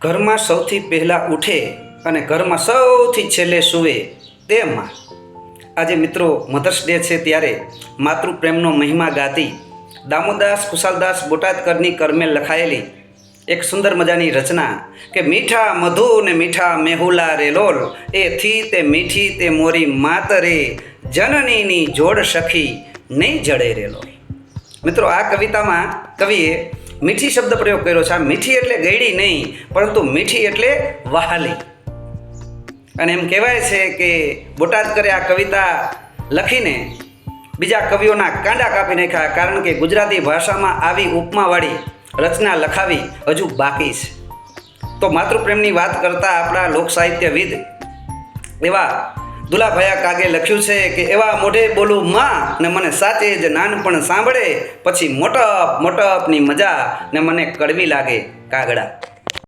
ઘરમાં સૌથી પહેલાં ઉઠે અને ઘરમાં સૌથી છેલ્લે સૂવે તે માં. આજે મિત્રો મધર્સ ડે છે, ત્યારે માતૃપ્રેમનો મહિમા ગાતી દામોદાસ ખુશાલદાસ બોટાદકરની કર્મે લખાયેલી એક સુંદર મજાની રચના કે મીઠા મધુ ને મીઠા મેહુલા રે લોલ એ થી તે મીઠી તે મોરી માત રે જનનીની જોડ સખી નહીં જડે રે લોલ. મિત્રો, આ કવિતામાં કવિએ મીઠી શબ્દ પ્રયોગ કર્યો છે. આ મીઠી એટલે ગયડી નહીં, પરંતુ મીઠી એટલે વહાલી. અને એમ કહેવાય છે કે બોટાદકરે આ કવિતા લખીને બીજા કવિઓના કાંડા કાપી નાખ્યા, કારણ કે ગુજરાતી ભાષામાં આવી ઉપમાવાળી રચના લખાવી હજુ બાકી છે. તો માતૃપ્રેમની વાત કરતા આપણા લોક સાહિત્યવિદ એવા દુલાભાયા કાગે લખ્યું છે કે એવા મોઢે બોલું માં ને મને સાચે જ નાનપણ સાંભળે, પછી મોટપ મોટપની મજા ને મને કડવી લાગે કાગડા.